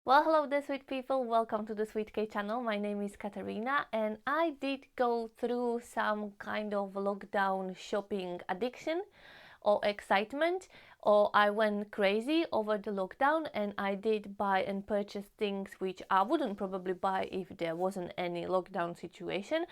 Well, hello there, sweet people. Welcome to the Sweet K channel. My name is Katarina, and I did go through some kind of lockdown shopping addiction or excitement, or I went crazy over the lockdown and I did buy and purchase things which I wouldn't probably buy if there wasn't any lockdown situation.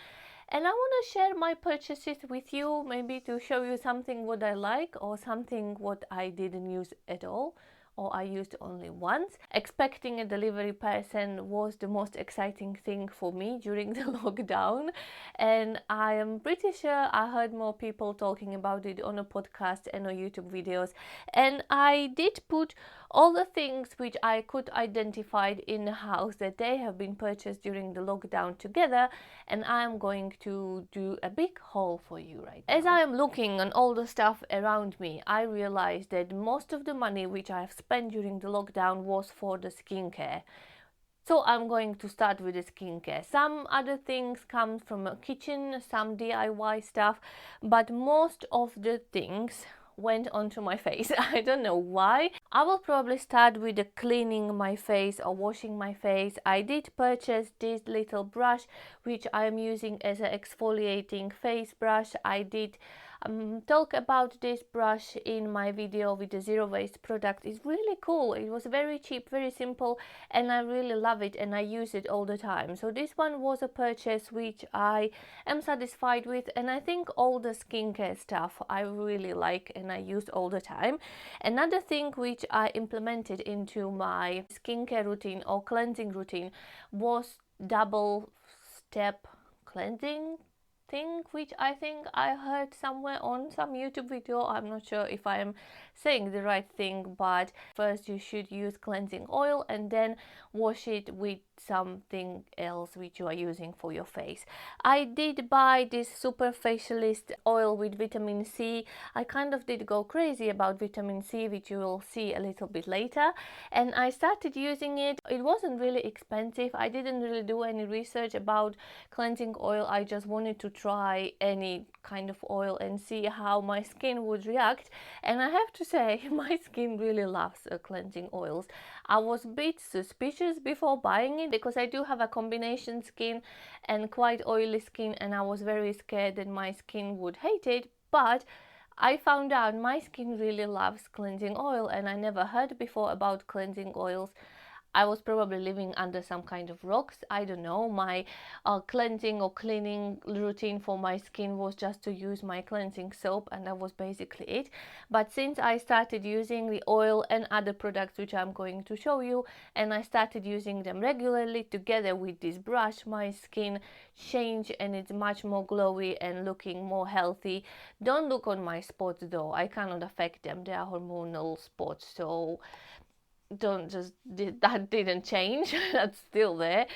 And I want to share my purchases with you, maybe to show you something what I like or something what I didn't use at all, or I used only once. Expecting a delivery person was the most exciting thing for me during the lockdown, and I am pretty sure I heard more people talking about it on a podcast and on YouTube videos. And I did put all the things which I could identify in the house that they have been purchased during the lockdown together, and I am going to do a big haul for you right now. As I am looking on all the stuff around me, I realized that most of the money which I have spent during the lockdown was for the skincare. So I'm going to start with the skincare. Some other things come from a kitchen, some DIY stuff, but most of the things went onto my face. I don't know why. I will probably start with the cleaning my face or washing my face. I did purchase this little brush which I am using as an exfoliating face brush. I did talk about this brush in my video with the zero waste product. It's really cool. It was very cheap, very simple, and I really love it and I use it all the time. So this one was a purchase which I am satisfied with, and I think all the skincare stuff I really like and I use all the time. Another thing which I implemented into my skincare routine or cleansing routine was double step cleansing thing, which I think I heard somewhere on some YouTube video. I'm not sure if I am saying the right thing, but first you should use cleansing oil and then wash it with something else which you are using for your face. I did buy this super facialist oil with vitamin C. I kind of did go crazy about vitamin C, which you will see a little bit later, and I started using it. It wasn't really expensive. I didn't really do any research about cleansing oil. I just wanted to try any kind of oil and see how my skin would react, and I have to say my skin really loves cleansing oils. I was a bit suspicious before buying it because I do have a combination skin and quite oily skin, and I was very scared that my skin would hate it, but I found out my skin really loves cleansing oil, and I never heard before about cleansing oils. I was probably living under some kind of rocks. I don't know. My cleansing or cleaning routine for my skin was just to use my cleansing soap, and that was basically it. But since I started using the oil and other products which I'm going to show you, and I started using them regularly together with this brush, my skin changed and it's much more glowy and looking more healthy. Don't look on my spots though. I cannot affect them. They are hormonal spots, so don't just that didn't change. That's still there,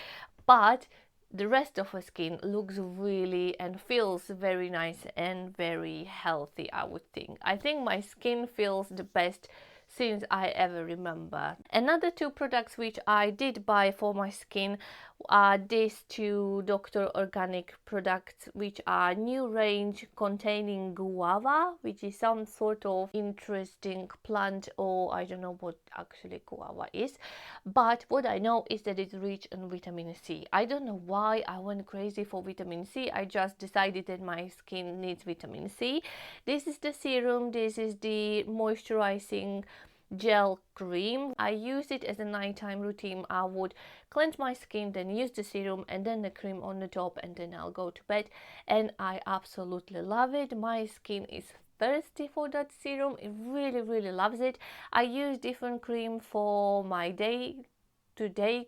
but the rest of her skin looks really and feels very nice and very healthy. I think my skin feels the best since I ever remember. Another two products which I did buy for my skin are these two Dr. Organic products, which are new range containing guava, which is some sort of interesting plant, or I don't know what actually guava is, but what I know is that it's rich in vitamin C. I don't know why I went crazy for vitamin C. I just decided that my skin needs vitamin C. This is the serum, this is the moisturizing gel cream. I use it as a nighttime routine. I would cleanse my skin, then use the serum and then the cream on the top, and then I'll go to bed, and I absolutely love it. My skin is thirsty for that serum. It really loves it. I use different cream for my day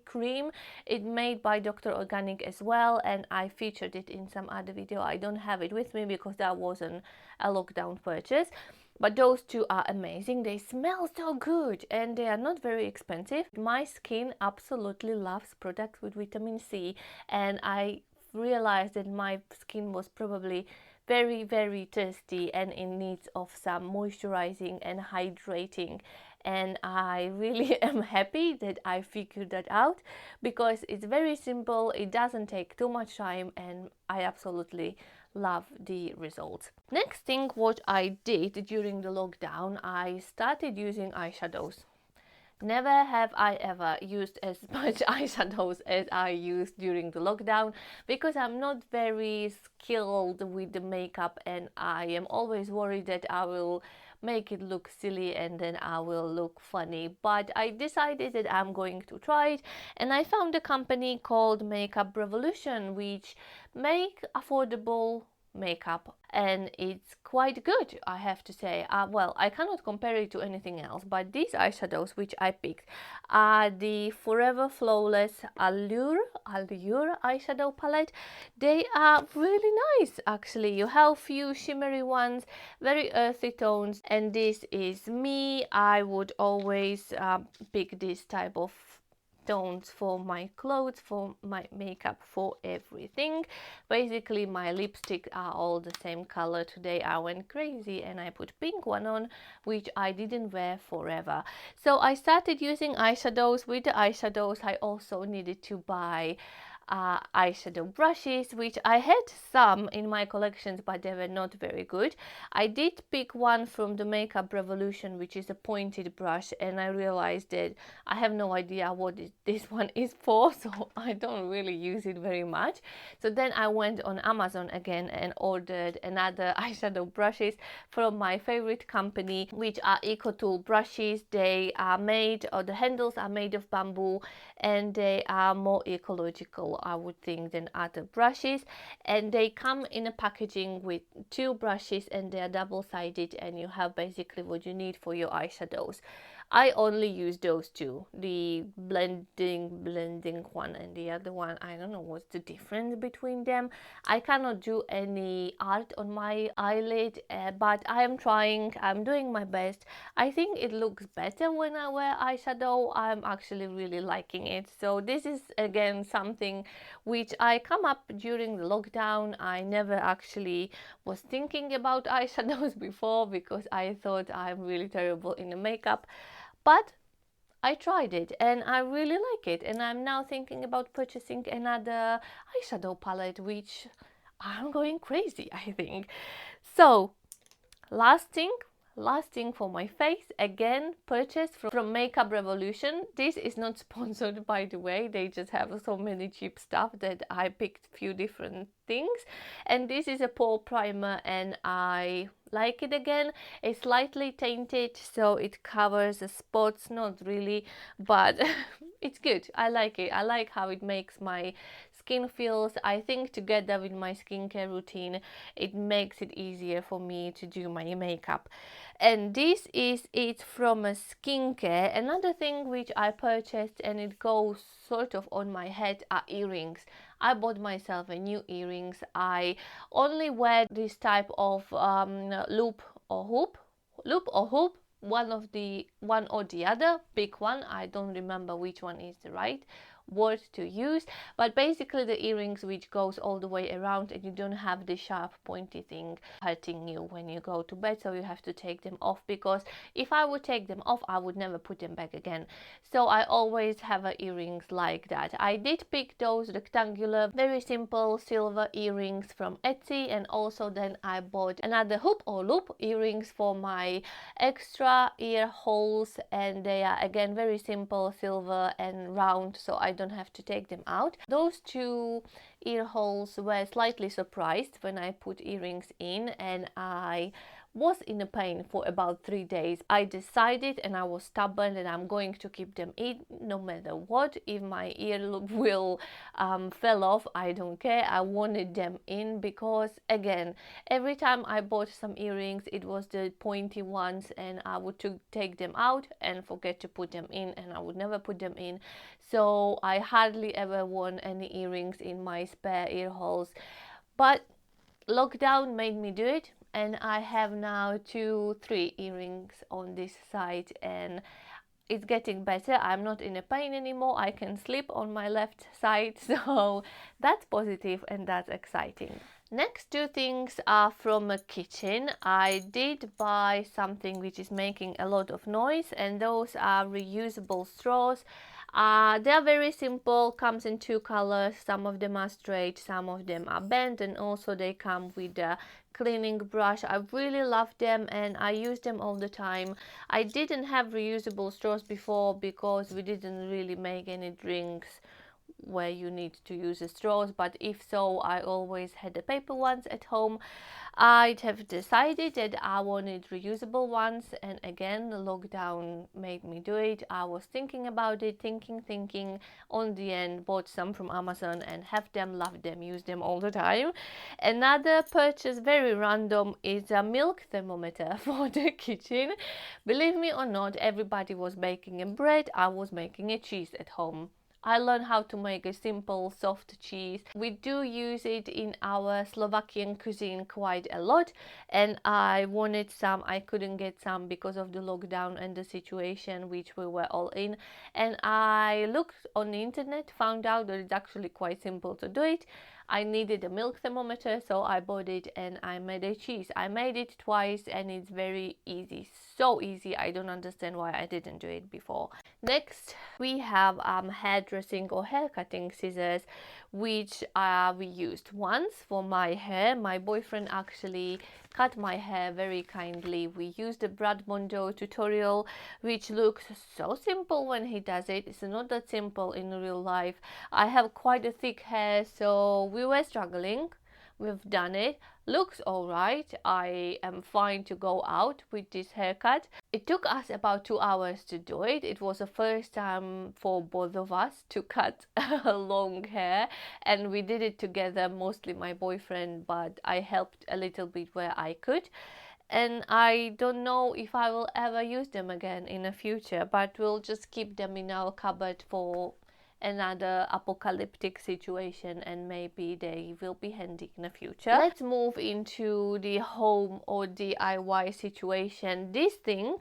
cream. It's made by Dr. Organic as well, and I featured it in some other video. I don't have it with me because that wasn't a lockdown purchase, but those two are amazing. They smell so good and they are not very expensive. My skin absolutely loves products with vitamin C, and I realized that my skin was probably very thirsty and in need of some moisturizing and hydrating, and I really am happy that I figured that out because it's very simple, it doesn't take too much time, and I absolutely love the results. Next thing what I did during the lockdown, I started using eyeshadows. Never have I ever used as much eyeshadows as I used during the lockdown, because I'm not very skilled with the makeup and I am always worried that I will make it look silly and then I will look funny. But I decided that I'm going to try it, and I found a company called Makeup Revolution, which make affordable makeup, and it's quite good, I have to say. Well, I cannot compare it to anything else, but these eyeshadows which I picked are the Forever Flawless Allure eyeshadow palette. They are really nice actually. You have few shimmery ones, very earthy tones, and this is me. I would always pick this type of tones for my clothes, for my makeup, for everything. Basically my lipstick are all the same color. Today I went crazy and I put pink one on, which I didn't wear forever. So I started using eyeshadows. With the eyeshadows I also needed to buy eyeshadow brushes, which I had some in my collections, but they were not very good. I did pick one from the Makeup Revolution, which is a pointed brush, and I realized that I have no idea what this one is for, so I don't really use it very much. So then I went on Amazon again and ordered another eyeshadow brushes from my favorite company, which are EcoTool brushes. They are made, or the handles are made of bamboo, and they are more ecological, I would think, than other brushes. And they come in a packaging with 2 brushes, and they are double-sided, and you have basically what you need for your eyeshadows. I only use those 2, the blending one and the other one. I don't know what's the difference between them. I cannot do any art on my eyelid, but I am trying. I'm doing my best. I think it looks better when I wear eyeshadow. I'm actually really liking it. So this is again something which I come up during the lockdown. I never actually was thinking about eyeshadows before, because I thought I'm really terrible in the makeup. But I tried it and I really like it, and I'm now thinking about purchasing another eyeshadow palette, which I'm going crazy, I think. So last thing for my face, again purchased from Makeup Revolution. This is not sponsored, by the way. They just have so many cheap stuff that I picked few different things. And this is a pore primer, and I like it again. It's slightly tainted, so it covers the spots, not really, but it's good. I like it. I like how it makes my skin feels. I think together with my skincare routine, it makes it easier for me to do my makeup. And this is it from a skincare. Another thing which I purchased, and it goes sort of on my head, are earrings. I bought myself a new earrings. I only wear this type of loop or hoop, one or the other. Pick one. I don't remember which one is the right word to use, but basically the earrings which goes all the way around, and you don't have the sharp pointy thing hurting you when you go to bed, so you have to take them off, because if I would take them off I would never put them back again. So I always have earrings like that. I did pick those rectangular, very simple silver earrings from Etsy, and also then I bought another hoop or loop earrings for my extra ear holes, and they are again very simple, silver and round, so I don't have to take them out. Those 2 ear holes were slightly surprised when I put earrings in, and I was in a pain for about 3 days. I decided, and I was stubborn, that I'm going to keep them in no matter what. If my ear will fell off, I don't care. I wanted them in, because again, every time I bought some earrings, it was the pointy ones, and I would take them out and forget to put them in, and I would never put them in. So I hardly ever worn any earrings in my spare ear holes, but lockdown made me do it, and I have now 2-3 earrings on this side, and it's getting better. I'm not in a pain anymore. I can sleep on my left side, so that's positive and that's exciting. Next 2 things are from a kitchen. I did buy something which is making a lot of noise, and those are reusable straws. They are very simple, comes in 2 colors. Some of them are straight, some of them are bent, and also they come with cleaning brush. I really love them and I use them all the time. I didn't have reusable straws before because we didn't really make any drinks where you need to use the straws, but if so, I always had the paper ones at home. I'd have decided that I wanted reusable ones, and again, the lockdown made me do it. I was thinking about it, thinking. On the end, bought some from Amazon and have them, love them, use them all the time. Another purchase, very random, is a milk thermometer for the kitchen. Believe me or not, everybody was baking a bread. I was making a cheese at home. I learned how to make a simple soft cheese. We do use it in our Slovakian cuisine quite a lot, and I wanted some. I couldn't get some because of the lockdown and the situation which we were all in, and I looked on the internet, found out that it's actually quite simple to do it. I needed a milk thermometer, so I bought it and I made a cheese. I made it twice and it's very easy, so easy. I don't understand why I didn't do it before. Next, we have hairdressing or hair cutting scissors, which we used once for my hair. My boyfriend actually cut my hair very kindly. We used the Brad Mondo tutorial, which looks so simple when he does it. It's not that simple in real life. I have quite a thick hair, so we were struggling. We've done it. Looks alright. I am fine to go out with this haircut. It took us about 2 hours to do it. It was the first time for both of us to cut long hair, and we did it together, mostly my boyfriend, but I helped a little bit where I could. And I don't know if I will ever use them again in the future, but we'll just keep them in our cupboard for another apocalyptic situation, and maybe they will be handy in the future. Let's move into the home or DIY situation. This thing,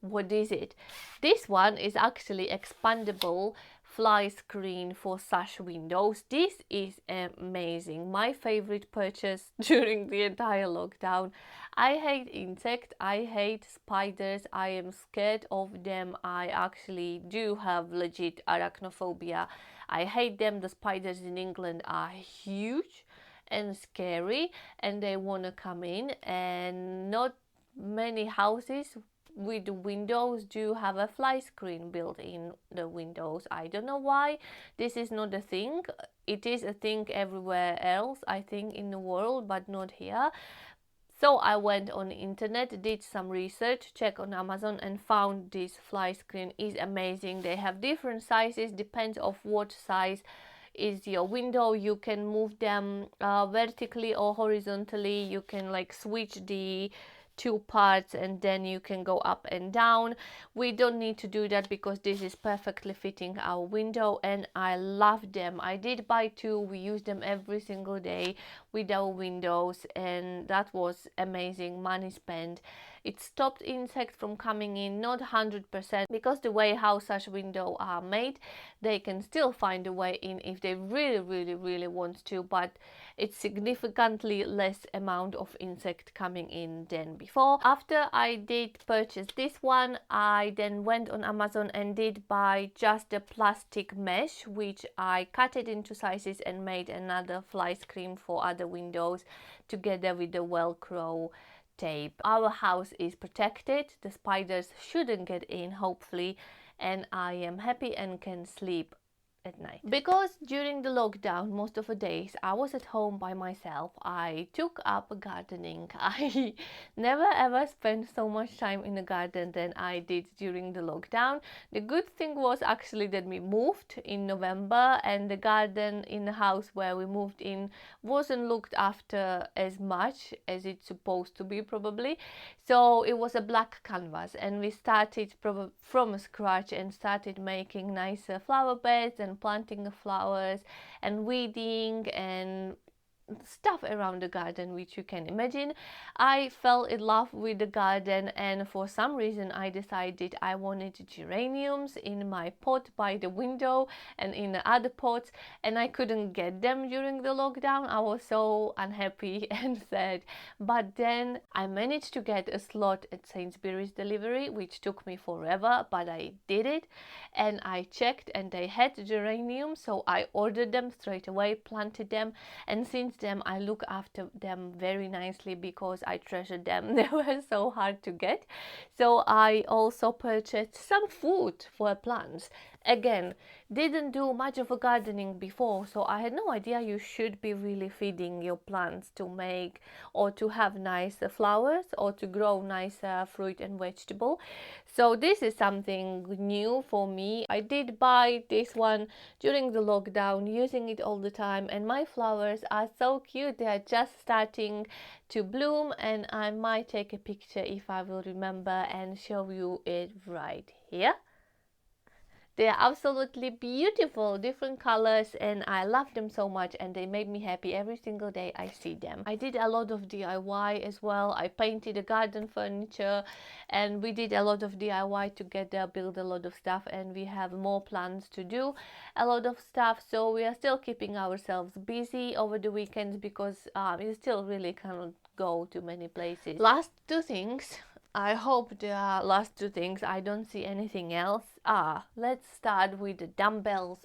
what is it? This one is actually expandable fly screen for sash windows. This is amazing. My favorite purchase during the entire lockdown. I hate insects, I hate spiders, I am scared of them. I actually do have legit arachnophobia. I hate them. The spiders in England are huge and scary and they want to come in, and not many houses with windows do have a fly screen built in the windows. I don't know why this is not a thing. It is a thing everywhere else, I think, in the world, but not here. So I went on the internet, did some research, checked on Amazon, and found this fly screen is amazing. They have different sizes, depends of what size is your window. You can move them vertically or horizontally. You can like switch the two parts and then you can go up and down. We don't need to do that because this is perfectly fitting our window, and I love them. I did buy two. We use them every single day with our windows, and that was amazing money spent. It stopped insects from coming in, not 100%, because the way how such windows are made, they can still find a way in if they really want to, but it's significantly less amount of insect coming in than before. After I did purchase this one, I then went on Amazon and did buy just a plastic mesh, which I cut it into sizes and made another fly screen for other windows together with the Velcro tape. Our house is protected. The spiders shouldn't get in, hopefully, and I am happy and can sleep at night. Because during the lockdown, most of the days I was at home by myself, I took up gardening. I never ever spent so much time in the garden than I did during the lockdown. The good thing was actually that we moved in November, and the garden in the house where we moved in wasn't looked after as much as it's supposed to be, probably. So it was a black canvas, and we started from scratch and started making nicer flower beds and planting the flowers and weeding and stuff around the garden which you can imagine. I fell in love with the garden, and for some reason I decided I wanted geraniums in my pot by the window and in the other pots, and I couldn't get them during the lockdown. I was so unhappy and sad, but then I managed to get a slot at Sainsbury's delivery, which took me forever, but I did it, and I checked and they had geraniums, so I ordered them straight away, planted them, and since them. I look after them very nicely because I treasure them. They were so hard to get. So I also purchased some food for plants. Again, didn't do much of a gardening before, so I had no idea you should be really feeding your plants to make or to have nice flowers or to grow nice fruit and vegetable. So this is something new for me. I did buy this one during the lockdown, using it all the time, and my flowers are so cute. They are just starting to bloom, and I might take a picture if I will remember and show you it right here. They are absolutely beautiful, different colors, and I love them so much, and they make me happy every single day I see them. I did a lot of DIY as well. I painted the garden furniture, and we did a lot of DIY together, build a lot of stuff, and we have more plans to do a lot of stuff. So we are still keeping ourselves busy over the weekends because you still really cannot go to many places. Last two things. I hope the last two things, I don't see anything else. Let's start with the dumbbells.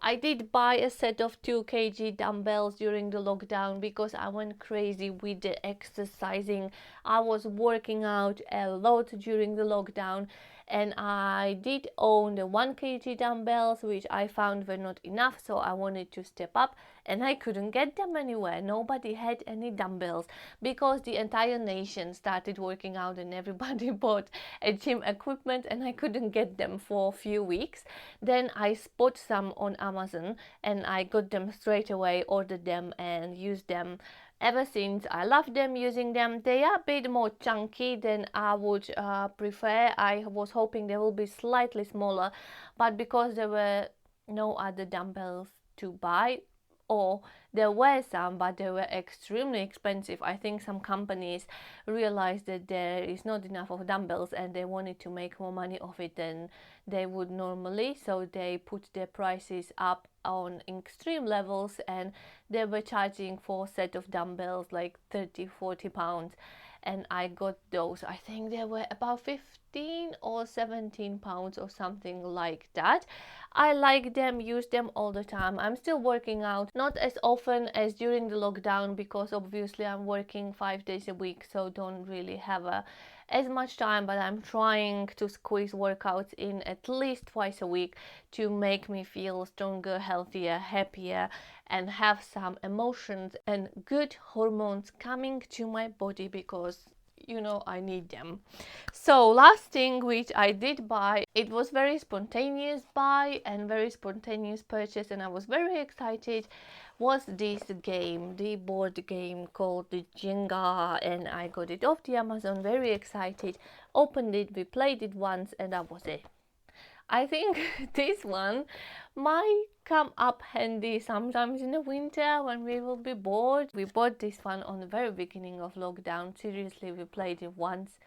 I did buy a set of 2 kg dumbbells during the lockdown because I went crazy with the exercising. I was working out a lot during the lockdown, and I did own the 1 kg dumbbells, which I found were not enough, so I wanted to step up, and I couldn't get them anywhere. Nobody had any dumbbells because the entire nation started working out and everybody bought a gym equipment, and I couldn't get them for a few weeks. Then I spotted some on Amazon and I got them straight away, ordered them and used them. Ever since, I love them, using them. They are a bit more chunky than I would prefer. I was hoping they will be slightly smaller, but because there were no other dumbbells to buy, or there were some, but they were extremely expensive. I think some companies realized that there is not enough of dumbbells and they wanted to make more money off it than they would normally, so they put their prices up on extreme levels, and they were charging for a set of dumbbells like 30-40 pounds, and I got those. I think they were about 15 or 17 pounds or something like that. I like them, use them all the time. I'm still working out, not as often as during the lockdown because obviously I'm working 5 days a week, so don't really have as much time, but I'm trying to squeeze workouts in at least twice a week to make me feel stronger, healthier, happier, and have some emotions and good hormones coming to my body because I need them. So last thing which I did buy, it was very spontaneous buy and very spontaneous purchase, and I was very excited, was this game, the board game called the Jenga, and I got it off the Amazon, very excited, opened it, we played it once, and that was it. I think this one might come up handy sometimes in the winter when we will be bored. We bought this one on the very beginning of lockdown. Seriously, we played it once,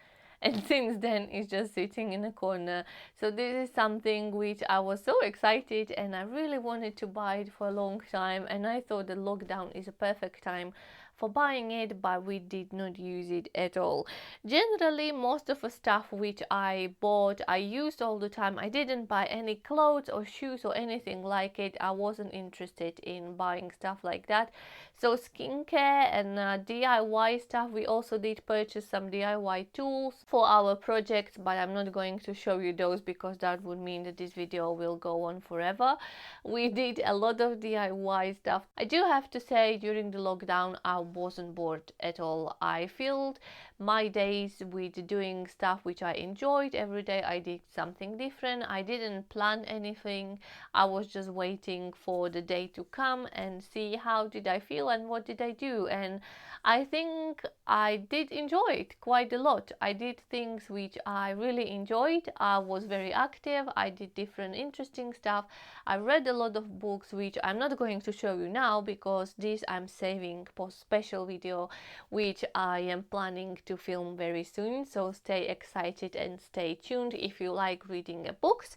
and since then it's just sitting in a corner. So this is something which I was so excited, and I really wanted to buy it for a long time, and I thought the lockdown is a perfect time for buying it, but we did not use it at all. Generally, most of the stuff which I bought, I used all the time. I didn't buy any clothes or shoes or anything like it. I wasn't interested in buying stuff like that. So skincare and DIY stuff, we also did purchase some DIY tools for our projects, but I'm not going to show you those because that would mean that this video will go on forever. We did a lot of DIY stuff. I do have to say, during the lockdown, I wasn't bored at all. I filled my days with doing stuff which I enjoyed. Every day I did something different. I didn't plan anything. I was just waiting for the day to come and see how did I feel and what did I do, and I think I did enjoy it quite a lot. I did things which I really enjoyed. I was very active. I did different interesting stuff. I read a lot of books which I'm not going to show you now because this I'm saving for special video which I am planning to film very soon, so stay excited and stay tuned if you like reading books.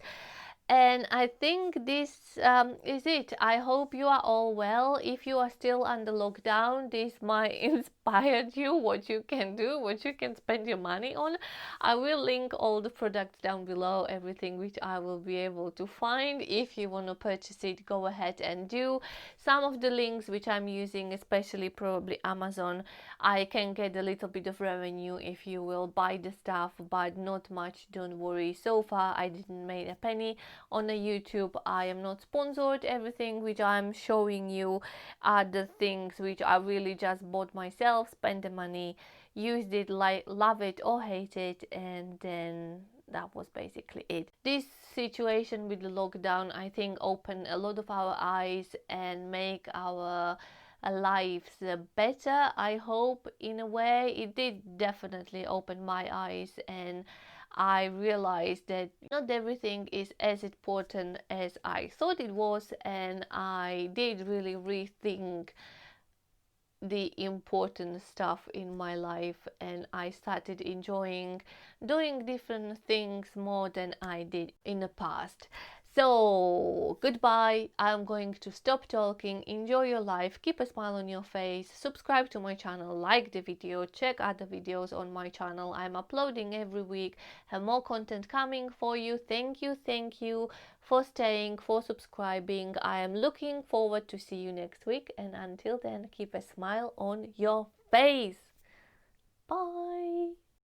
And I think this is it. I hope you are all well. If you are still under lockdown, this might inspire you what you can do, what you can spend your money on. I will link all the products down below, everything which I will be able to find. If you want to purchase it, go ahead and do. Some of the links which I'm using, especially probably Amazon, I can get a little bit of revenue if you will buy the stuff, but not much, don't worry. So far I didn't make a penny on the YouTube. I am not sponsored. Everything which I'm showing you are the things which I really just bought myself, spent the money, used it, like love it or hate it, and then that was basically it. This situation with the lockdown, I think, opened a lot of our eyes and make our lives better. I hope in a way it did definitely open my eyes, and I realized that not everything is as important as I thought it was, and I did really rethink the important stuff in my life, and I started enjoying doing different things more than I did in the past. So goodbye, I'm going to stop talking. Enjoy your life, keep a smile on your face, subscribe to my channel, like the video, check other videos on my channel. I'm uploading every week, have more content coming for you. Thank you for staying, for subscribing. I am looking forward to see you next week, and until then, keep a smile on your face. Bye.